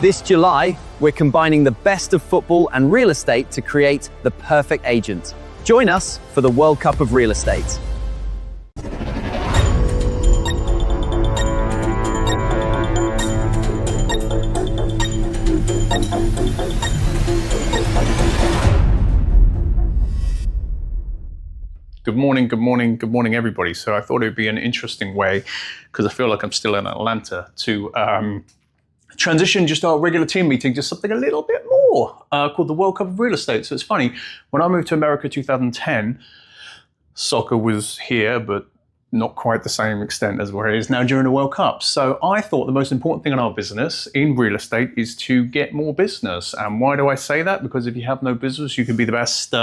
This July, we're combining the best of football and real estate to create the perfect agent. Join us for the World Cup of Real Estate. Good morning, everybody. So I thought it would be an interesting way, because I feel like I'm still in Atlanta, to transition just our regular team meeting to something a little bit more called the World Cup of Real Estate. So it's funny, when I moved to America 2010, soccer was here, but not quite the same extent as where it is now during the World Cup. So I thought the most important thing in our business, in real estate, is to get more business. And why do I say that? Because if you have no business, you can be the best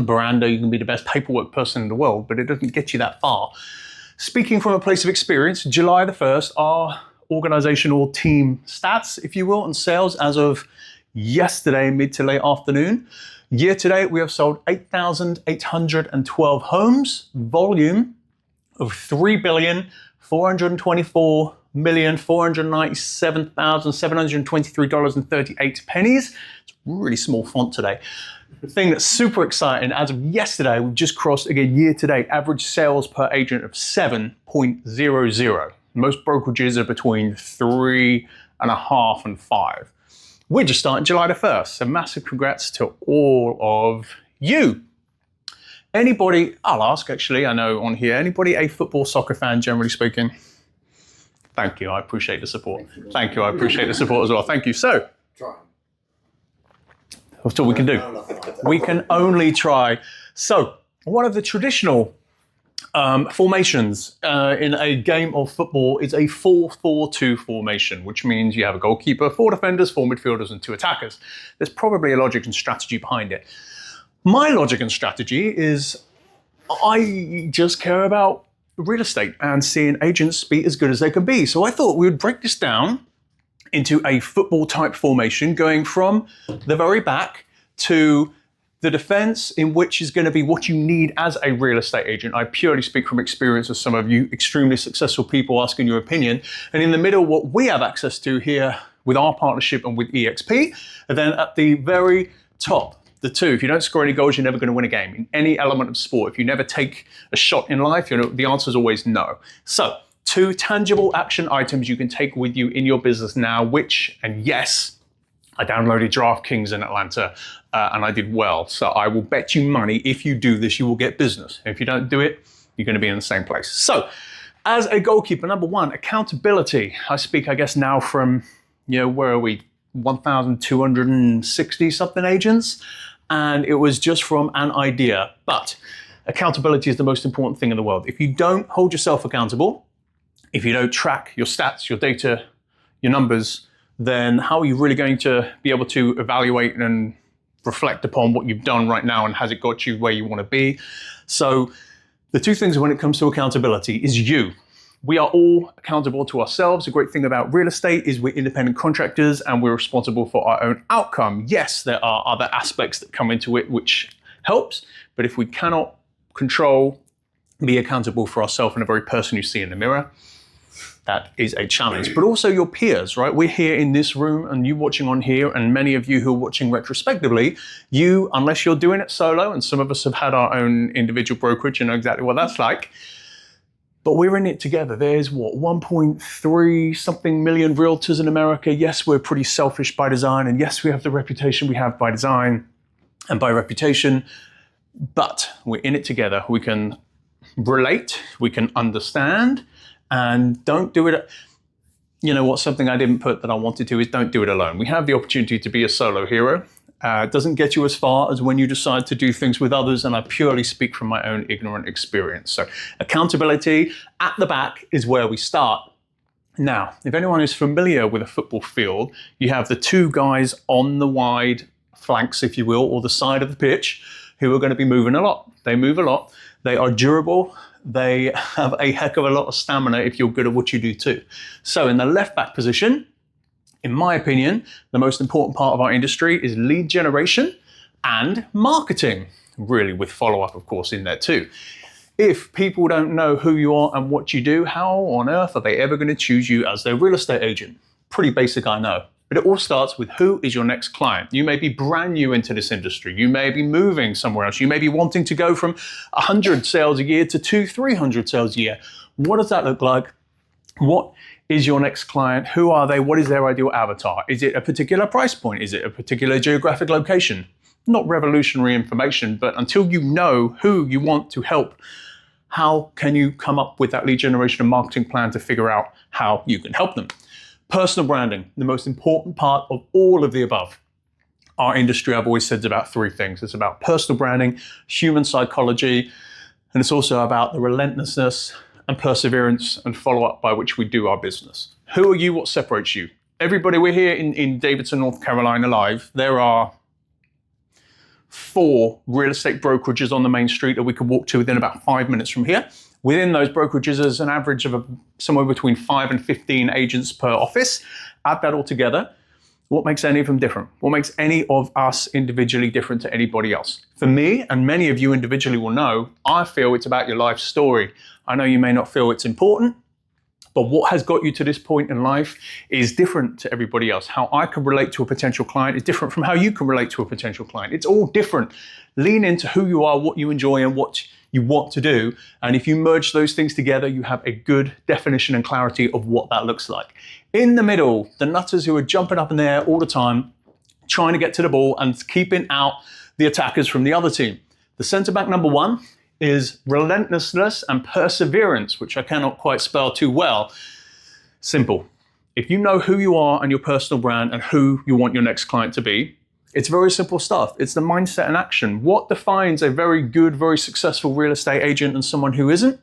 brander, you can be the best paperwork person in the world, but it doesn't get you that far. Speaking from a place of experience, July the 1st, our organizational team stats, if you will, and sales as of yesterday, mid to late afternoon. Year to date, we have sold 8,812 homes, volume of $3,424,497,723.38. It's really small font today. The thing that's super exciting, as of yesterday, we've just crossed, again, year to date, average sales per agent of 7.00. Most brokerages are between 3.5 and 5. We're just starting July the 1st, so massive congrats to all of you. Anybody, I'll ask actually, I know on here, anybody a football soccer fan, generally speaking? Thank you, I appreciate the support. Thank you, I appreciate the support as well. Thank you. So, that's all we can do. We can only try. So, one of the traditional formations in a game of football is a 4-4-2 formation, which means you have a goalkeeper, 4 defenders, 4 midfielders, and 2 attackers. There's probably a logic and strategy behind it. My logic and strategy is I just care about real estate and seeing agents be as good as they can be. So I thought we would break this down into a football type formation, going from the very back to the defense, in which is going to be what you need as a real estate agent. I purely speak from experience of some of you extremely successful people asking your opinion. And in the middle, what we have access to here with our partnership and with EXP. And then at the very top, the 2, if you don't score any goals, you're never going to win a game in any element of sport. If you never take a shot in life, the answer is always no. So, 2 tangible action items you can take with you in your business now, which, and yes, I downloaded DraftKings in Atlanta and I did well. So I will bet you money, if you do this, you will get business. If you don't do it, you're going to be in the same place. So as a goalkeeper, number 1, accountability. I speak, I guess, now from, where are we? 1,260 something agents. And it was just from an idea. But accountability is the most important thing in the world. If you don't hold yourself accountable, if you don't track your stats, your data, your numbers, then how are you really going to be able to evaluate and reflect upon what you've done right now, and has it got you where you want to be? So the 2 things when it comes to accountability is you. We are all accountable to ourselves. The great thing about real estate is we're independent contractors and we're responsible for our own outcome. Yes, there are other aspects that come into it which helps, but if we cannot control, be accountable for ourselves and the very person you see in the mirror, that is a challenge. But also your peers, right? We're here in this room and you watching on here, and many of you who are watching retrospectively, you, unless you're doing it solo, and some of us have had our own individual brokerage, you know exactly what that's like, but we're in it together. There's 1.3 something million realtors in America. Yes, we're pretty selfish by design, and yes, we have the reputation we have by design and by reputation, but we're in it together. We can relate, we can understand, and don't do it. Something I didn't put that I wanted to is don't do it alone. We have the opportunity to be a solo hero. It doesn't get you as far as when you decide to do things with others, and I purely speak from my own ignorant experience. So accountability at the back is where we start. Now, if anyone is familiar with a football field, you have the 2 guys on the wide flanks, if you will, or the side of the pitch, who are going to be moving a lot. They move a lot. They are durable. They have a heck of a lot of stamina if you're good at what you do too. So in the left back position, in my opinion, the most important part of our industry is lead generation and marketing, really with follow-up, of course, in there too. If people don't know who you are and what you do, how on earth are they ever going to choose you as their real estate agent? Pretty basic, I know. But it all starts with who is your next client. You may be brand new into this industry. You may be moving somewhere else. You may be wanting to go from 100 sales a year to 200-300 sales a year. What does that look like? What is your next client? Who are they? What is their ideal avatar? Is it a particular price point? Is it a particular geographic location? Not revolutionary information, but until you know who you want to help, how can you come up with that lead generation and marketing plan to figure out how you can help them? Personal branding, the most important part of all of the above. Our industry, I've always said, is about three things. It's about personal branding, human psychology, and it's also about the relentlessness and perseverance and follow-up by which we do our business. Who are you? What separates you? Everybody, we're here in Davidson, North Carolina live. There are 4 real estate brokerages on the main street that we could walk to within about 5 minutes from here. Within those brokerages, there's an average of somewhere between 5 and 15 agents per office. Add that all together. What makes any of them different? What makes any of us individually different to anybody else? For me, and many of you individually will know, I feel it's about your life story. I know you may not feel it's important, but what has got you to this point in life is different to everybody else. How I can relate to a potential client is different from how you can relate to a potential client. It's all different. Lean into who you are, what you enjoy, and what you want to do. And if you merge those things together, you have a good definition and clarity of what that looks like. In the middle, the nutters who are jumping up in the air all the time, trying to get to the ball and keeping out the attackers from the other team. The centre back number 1 is relentlessness and perseverance, which I cannot quite spell too well. Simple. If you know who you are and your personal brand and who you want your next client to be, it's very simple stuff. It's the mindset and action. What defines a very good, very successful real estate agent and someone who isn't?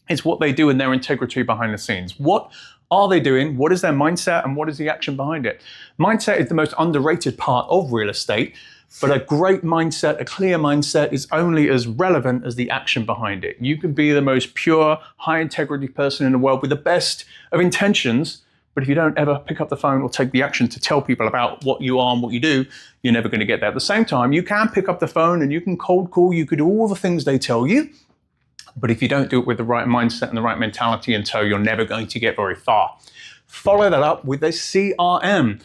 It's what they do and their integrity behind the scenes. What are they doing? What is their mindset and what is the action behind it? Mindset is the most underrated part of real estate, but a great mindset, a clear mindset is only as relevant as the action behind it. You can be the most pure, high integrity person in the world with the best of intentions, but if you don't ever pick up the phone or take the action to tell people about what you are and what you do, you're never going to get there. At the same time, you can pick up the phone and you can cold call, you could do all the things they tell you, but if you don't do it with the right mindset and the right mentality in tow, you're never going to get very far. Follow that up with a CRM,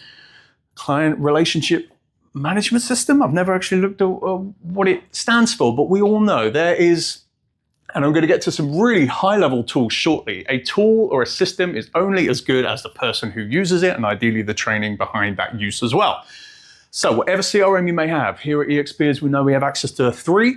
client relationship management system. I've never actually looked at what it stands for, but we all know there is, and I'm going to get to some really high-level tools shortly. A tool or a system is only as good as the person who uses it, and ideally the training behind that use as well. So whatever CRM you may have, here at eXperience, we know we have access to 3.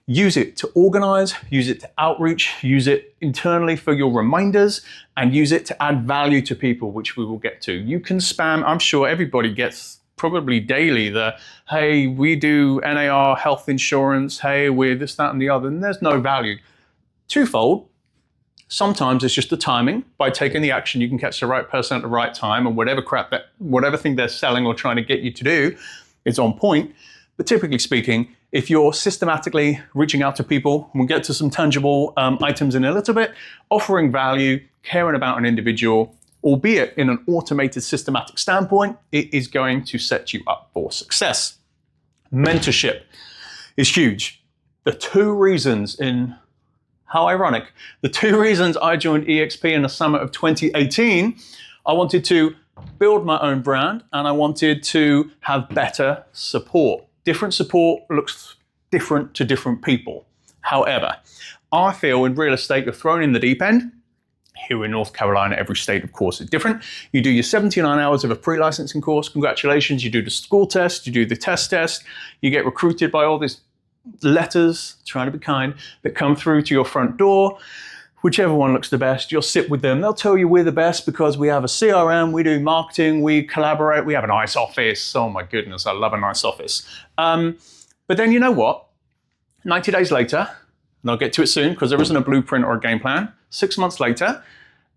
Use it to organize, use it to outreach, use it internally for your reminders, and use it to add value to people, which we will get to. You can spam, I'm sure everybody gets probably daily the, hey, we do NAR health insurance, hey, we're this, that, and the other, and there's no value. Twofold. Sometimes it's just the timing. By taking the action, you can catch the right person at the right time, and whatever thing they're selling or trying to get you to do is on point. But typically speaking, if you're systematically reaching out to people, we'll get to some tangible items in a little bit, offering value, caring about an individual, albeit in an automated systematic standpoint, it is going to set you up for success. Mentorship is huge. The 2 reasons how ironic, the 2 reasons I joined EXP in the summer of 2018, I wanted to build my own brand and I wanted to have better support. Different support looks different to different people. However, I feel in real estate, you're thrown in the deep end. Here in North Carolina, every state, of course, is different. You do your 79 hours of a pre-licensing course. Congratulations. You do the school test. You do the test. You get recruited by all these letters, trying to be kind, that come through to your front door. Whichever one looks the best, you'll sit with them. They'll tell you we're the best because we have a CRM, we do marketing, we collaborate, we have a nice office. Oh my goodness, I love a nice office. But then you know what? 90 days later, and I'll get to it soon because there isn't a blueprint or a game plan. 6 months later,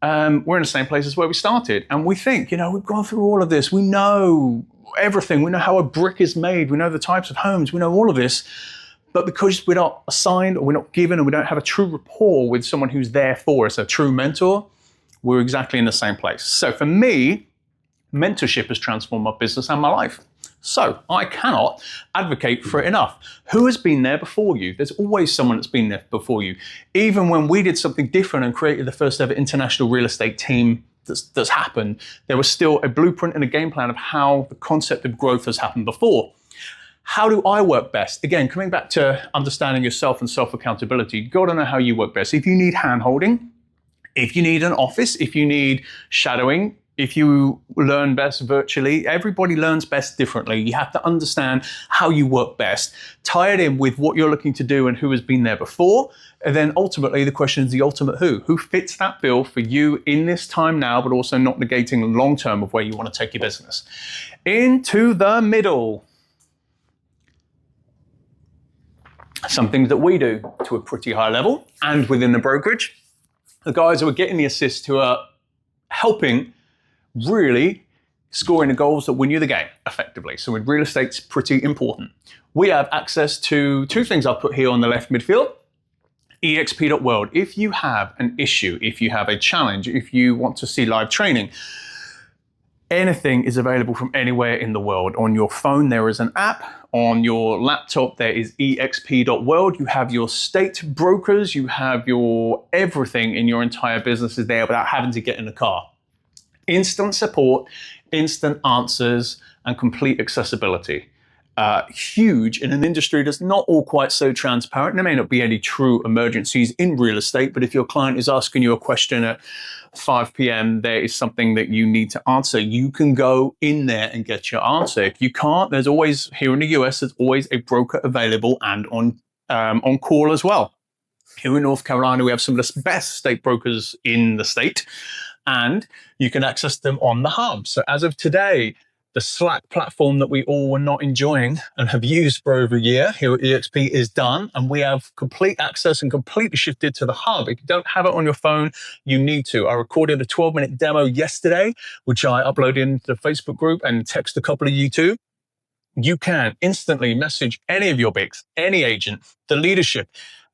we're in the same place as where we started. And we think, we've gone through all of this. We know everything. We know how a brick is made. We know the types of homes. We know all of this. But because we're not assigned or we're not given and we don't have a true rapport with someone who's there for us, a true mentor, we're exactly in the same place. So for me, mentorship has transformed my business and my life. So I cannot advocate for it enough. Who has been there before you? There's always someone that's been there before you. Even when we did something different and created the first ever international real estate team that's happened, there was still a blueprint and a game plan of how the concept of growth has happened before. How do I work best? Again, coming back to understanding yourself and self-accountability, you've got to know how you work best. If you need hand-holding, if you need an office, if you need shadowing, if you learn best virtually, everybody learns best differently. You have to understand how you work best, tie it in with what you're looking to do and who has been there before. And then ultimately the question is the ultimate who. Who fits that bill for you in this time now, but also not negating long-term of where you want to take your business. Into the middle. Some things that we do to a pretty high level and within the brokerage. The guys who are getting the assists, who are helping really scoring the goals that win you the game effectively. So in real estate, it's pretty important. We have access to two things I've put here on the left midfield. exp.world. If you have an issue, if you have a challenge, if you want to see live training, anything is available from anywhere in the world. On your phone, there is an app. On your laptop, there is exp.world. You have your state brokers, you have your everything in your entire business is there without having to get in the car. Instant support, instant answers, and complete accessibility. Huge in an industry that's not all quite so transparent. There may not be any true emergencies in real estate, but if your client is asking you a question at 5 p.m., there is something that you need to answer. You can go in there and get your answer. If you can't, there's always, here in the US, there's always a broker available and on call as well. Here in North Carolina, we have some of the best state brokers in the state, and you can access them on the hub. So as of today, the Slack platform that we all were not enjoying and have used for over a year here at EXP is done, and we have complete access and completely shifted to the hub. If you don't have it on your phone, you need to. I recorded a 12-minute demo yesterday, which I uploaded into the Facebook group and text a couple of you too. You can instantly message any of your bigs, any agent, the leadership,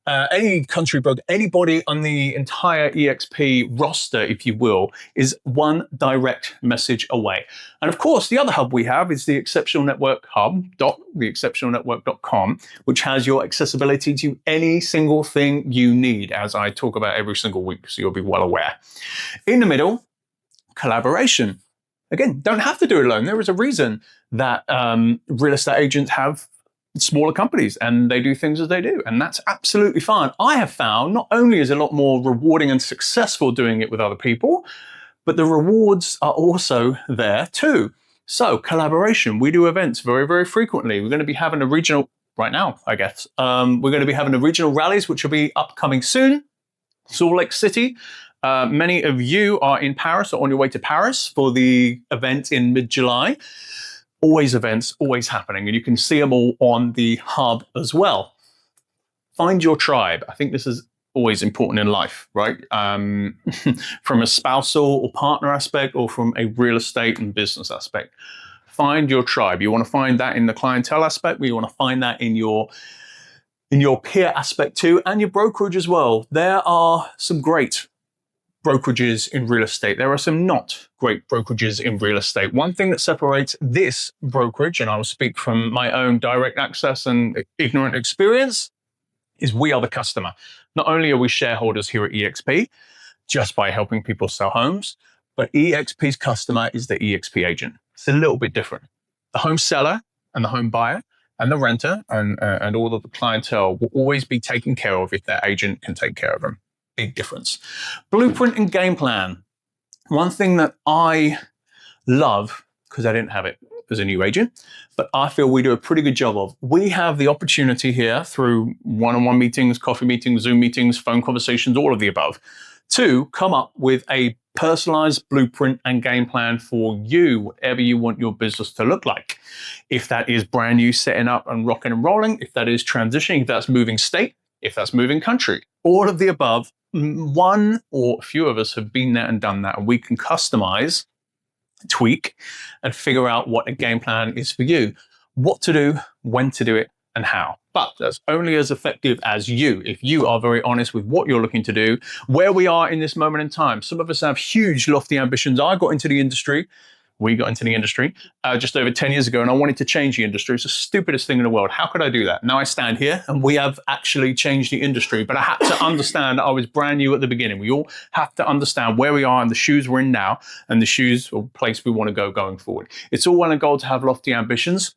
any country broker, anybody on the entire EXP roster, if you will, is one direct message away. And of course, the other hub we have is the Exceptional Network Hub, theexceptionalnetwork.com, which has your accessibility to any single thing you need, as I talk about every single week, so you'll be well aware. In the middle, collaboration. Again, don't have to do it alone. There is a reason that real estate agents have smaller companies and they do things as they do, and that's absolutely fine. I have found not only is it a lot more rewarding and successful doing it with other people, but the rewards are also there too. So collaboration, we do events very, very frequently. We're going to be having a regional, right now, I guess, we're going to be having a regional rallies, which will be upcoming soon. Salt Lake City. Many of you are in Paris or on your way to Paris for the event in mid-July. Always events, always happening, and you can see them all on the hub as well. Find your tribe. I think this is always important in life, right? From a spousal or partner aspect, or from a real estate and business aspect. Find your tribe. You want to find that in the clientele aspect, but you want to find that in your peer aspect too, and your brokerage as well. There are some great brokerages in real estate. There are some not great brokerages in real estate. One thing that separates this brokerage, and I will speak from my own direct access and ignorant experience, is we are the customer. Not only are we shareholders here at EXP, just by helping people sell homes, but EXP's customer is the EXP agent. It's a little bit different. The home seller and the home buyer and the renter and all of the clientele will always be taken care of if their agent can take care of them. Big difference. Blueprint and game plan. One thing that I love, because I didn't have it as a new agent, but I feel we do a pretty good job of. We have the opportunity here through one-on-one meetings, coffee meetings, Zoom meetings, phone conversations, all of the above, to come up with a personalized blueprint and game plan for you, whatever you want your business to look like. If that is brand new, setting up and rocking and rolling, if that is transitioning, if that's moving state, if that's moving country, all of the above, one or a few of us have been there and done that, and we can customize, tweak, and figure out what a game plan is for you, what to do, when to do it, and how. But that's only as effective as you, if you are very honest with what you're looking to do, where we are in this moment in time. Some of us have huge, lofty ambitions. I got into the industry We got into the industry just over 10 years ago, and I wanted to change the industry. It's the stupidest thing in the world. How could I do that? Now I stand here and we have actually changed the industry, but I had to understand I was brand new at the beginning. We all have to understand where we are and the shoes we're in now and the shoes or place we want to go going forward. It's all well and good to have lofty ambitions.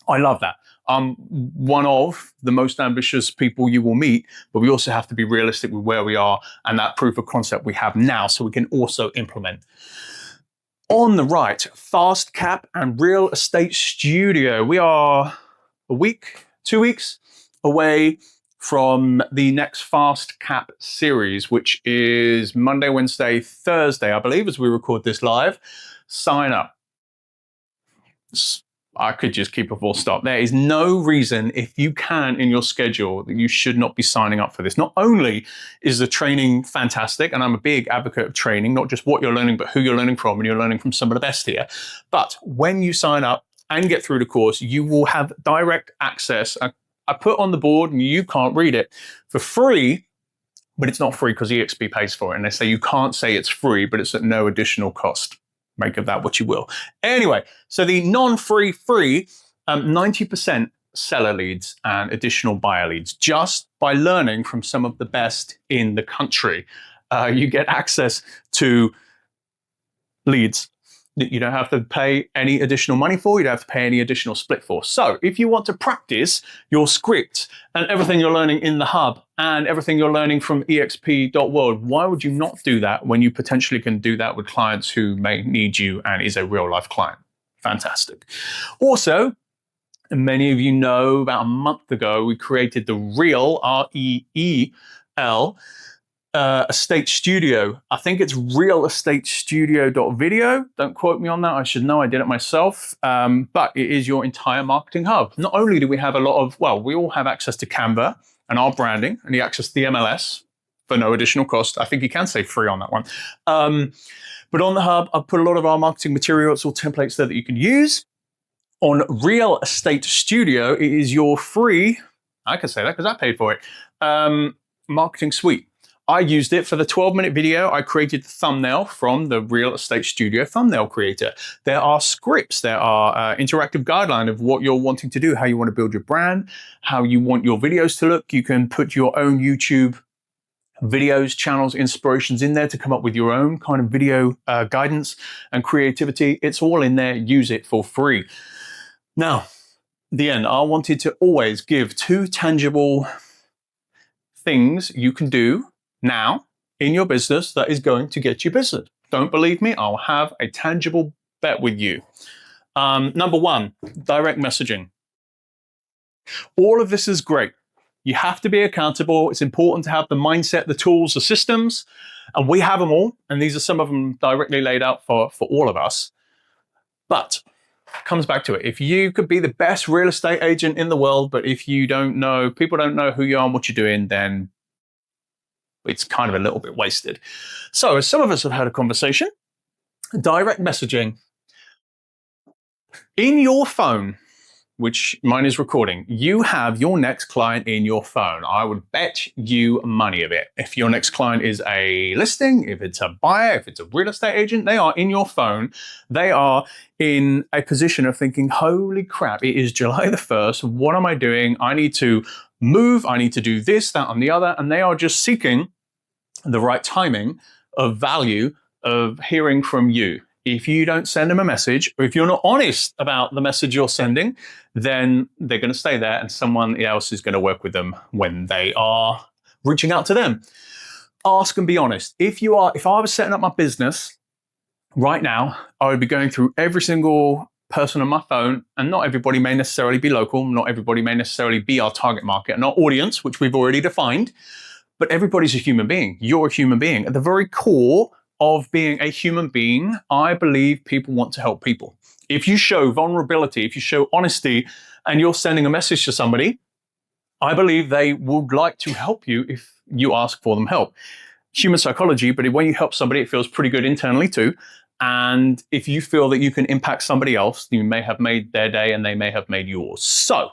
I love that. I'm one of the most ambitious people you will meet, but we also have to be realistic with where we are and that proof of concept we have now so we can also implement. On the right, Fast Cap and Real Estate Studio. We are a week, 2 weeks away from the next Fast Cap series, which is Monday, Wednesday, Thursday, I believe, as we record this live. Sign up. I could just keep a full stop. There is no reason, if you can in your schedule, that you should not be signing up for this. Not only is the training fantastic, and I'm a big advocate of training, not just what you're learning, but who you're learning from, and you're learning from some of the best here. But when you sign up and get through the course, you will have direct access. I put on the board, and you can't read it, for free, but it's not free because EXP pays for it. And they say you can't say it's free, but it's at no additional cost. Make of that what you will. Anyway, so the non-free, 90% seller leads and additional buyer leads, just by learning from some of the best in the country. You get access to leads that you don't have to pay any additional money for, you don't have to pay any additional split for. So if you want to practice your script and everything you're learning in the hub and everything you're learning from exp.world, why would you not do that when you potentially can do that with clients who may need you and is a real life client? Fantastic. Also, many of you know about a month ago, we created the Real, R-E-E-L, Estate Studio. I think it's realestatestudio.video. Don't quote me on that. I should know. I did it myself. But it is your entire marketing hub. Not only do we have a lot of, well, we all have access to Canva and our branding and the access to the MLS for no additional cost. I think you can say free on that one. But on the hub, I've put a lot of our marketing materials or templates there that you can use. On Real Estate Studio, it is your free, I can say that because I paid for it, marketing suite. I used it for the 12-minute video. I created the thumbnail from the Real Estate Studio thumbnail creator. There are scripts. There are interactive guidelines of what you're wanting to do, how you want to build your brand, how you want your videos to look. You can put your own YouTube videos, channels, inspirations in there to come up with your own kind of video guidance and creativity. It's all in there. Use it for free. Now, the end, I wanted to always give 2 tangible things you can do now in your business that is going to get you business. Don't believe me? I'll have a tangible bet with you. Number 1, direct messaging. All of this is great. You have to be accountable. It's important to have the mindset, the tools, the systems, and we have them all. And these are some of them directly laid out for all of us. But it comes back to it. If you could be the best real estate agent in the world, but if you don't know, people don't know who you are and what you're doing, then it's kind of a little bit wasted. So as some of us have had a conversation, direct messaging in your phone, which mine is recording, you have your next client in your phone. I would bet you money of it. If your next client is a listing, if it's a buyer, if it's a real estate agent, they are in your phone. They are in a position of thinking, holy crap, it is July the 1st. What am I doing? I need to move. I need to do this, that, and the other. And they are just seeking the right timing of value of hearing from you. If you don't send them a message, or if you're not honest about the message you're sending, then they're going to stay there and someone else is going to work with them when they are reaching out to them. Ask and be honest. If I was setting up my business right now, I would be going through every single person on my phone, and not everybody may necessarily be local, not everybody may necessarily be our target market and our audience, which we've already defined, but everybody's a human being. You're a human being. At the very core of being a human being, I believe people want to help people. If you show vulnerability, if you show honesty, and you're sending a message to somebody, I believe they would like to help you if you ask for them help. Human psychology, but when you help somebody, it feels pretty good internally too. And if you feel that you can impact somebody else, you may have made their day and they may have made yours. So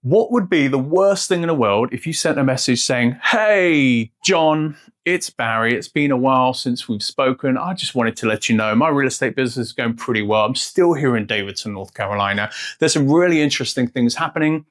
What would be the worst thing in the world if you sent a message saying, "Hey, John, it's Barry. It's been a while since we've spoken. I just wanted to let you know my real estate business is going pretty well. I'm still here in Davidson, North Carolina. There's some really interesting things happening.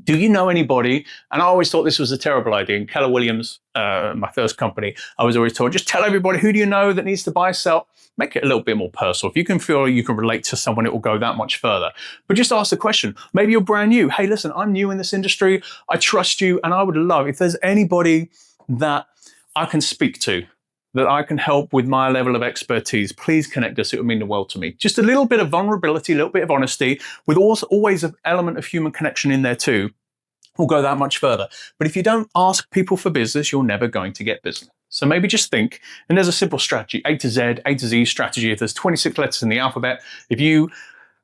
Do you know anybody?" And I always thought this was a terrible idea. In Keller Williams, my first company, I was always told, just tell everybody, who do you know that needs to buy, sell? Make it a little bit more personal. If you can feel you can relate to someone, it will go that much further. But just ask the question. Maybe you're brand new. Hey, listen, I'm new in this industry. I trust you. And I would love, if there's anybody that I can speak to, that I can help with my level of expertise, please connect us. It would mean the world to me. Just a little bit of vulnerability, a little bit of honesty, with also always an element of human connection in there too, will go that much further. But if you don't ask people for business, you're never going to get business. So maybe just think, and there's a simple strategy, A to Z, A to Z strategy. If there's 26 letters in the alphabet, if you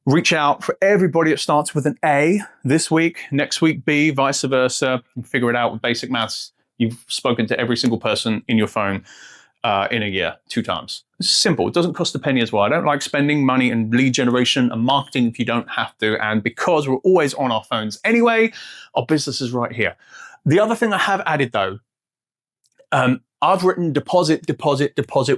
reach out for everybody that starts with an A this week, next week B, vice versa, and figure it out with basic maths, you've spoken to every single person in your phone in a year, 2 times. It's simple. It doesn't cost a penny as well. I don't like spending money and lead generation and marketing if you don't have to. And because we're always on our phones anyway, our business is right here. The other thing I have added though, I've written deposit,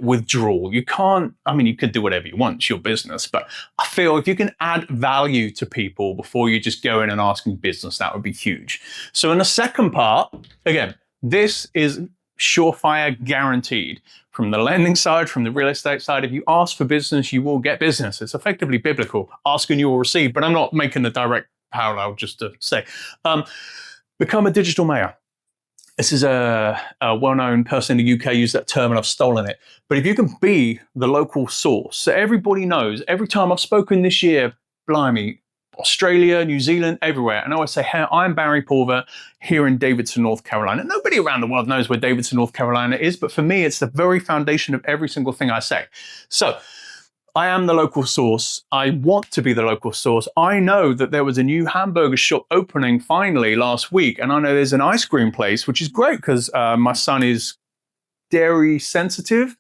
withdrawal. You can't, I mean, you could do whatever you want, it's your business, but I feel if you can add value to people before you just go in and asking business, that would be huge. So in the second part, again, this is surefire guaranteed. From the lending side, from the real estate side, if you ask for business, you will get business. It's effectively biblical. Ask and you will receive, but I'm not making a direct parallel, just to say. Become a digital mayor. This is a well-known person in the UK used that term and I've stolen it. But if you can be the local source, so everybody knows, every time I've spoken this year, blimey, Australia, New Zealand, everywhere. And I always say, hey, I'm Barry Pulver here in Davidson, North Carolina. Nobody around the world knows where Davidson, North Carolina is, but for me, it's the very foundation of every single thing I say. So I am the local source. I want to be the local source. I know that there was a new hamburger shop opening finally last week. And I know there's an ice cream place, which is great because my son is dairy sensitive.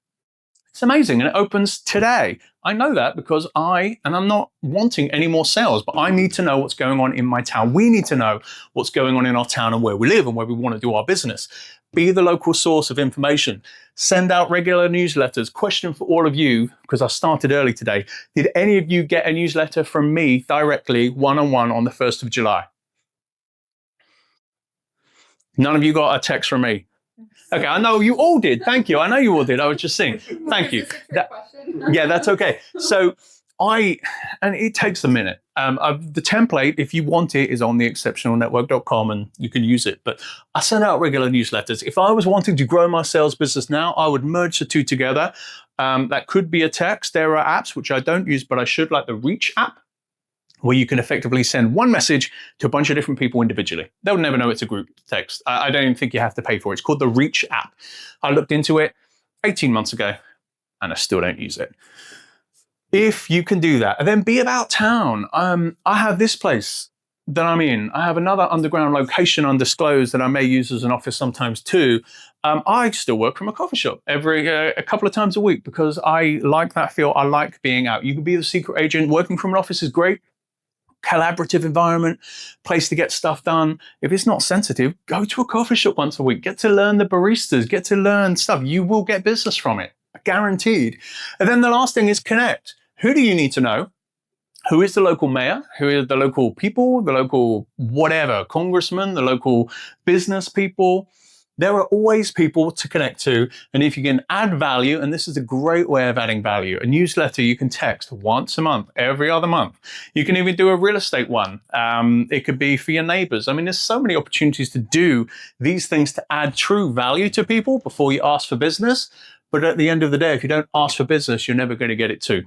It's amazing. And it opens today. I know that because I'm not wanting any more sales, but I need to know what's going on in my town. We need to know what's going on in our town and where we live and where we want to do our business. Be the local source of information. Send out regular newsletters. Question for all of you, because I started early today. Did any of you get a newsletter from me directly, one-on-one on the 1st of July? None of you got a text from me. Okay, I know you all did. Thank you. I know you all did. I was just saying. Thank you. Yeah, that's okay. So and it takes a minute. The template, if you want it, is on theexceptionalnetwork.com and you can use it. But I send out regular newsletters. If I was wanting to grow my sales business now, I would merge the two together. That could be a text. There are apps, which I don't use, but I should, like the Reach app, where you can effectively send one message to a bunch of different people individually. They'll never know it's a group text. I don't even think you have to pay for it. It's called the Reach app. I looked into it 18 months ago and I still don't use it. If you can do that, and then be about town. I have this place that I'm in. I have another underground location undisclosed that I may use as an office sometimes too. I still work from a coffee shop a couple of times a week because I like that feel. I like being out. You can be the secret agent. Working from an office is great. Collaborative environment, place to get stuff done. If it's not sensitive, go to a coffee shop once a week. Get to learn the baristas, get to learn stuff. You will get business from it, guaranteed. And then the last thing is connect. Who do you need to know? Who is the local mayor? Who are the local people, the local whatever, congressman, the local business people? There are always people to connect to. And if you can add value, and this is a great way of adding value, a newsletter you can text once a month, every other month. You can even do a real estate one. It could be for your neighbors. I mean, there's so many opportunities to do these things to add true value to people before you ask for business. But at the end of the day, if you don't ask for business, you're never going to get it too.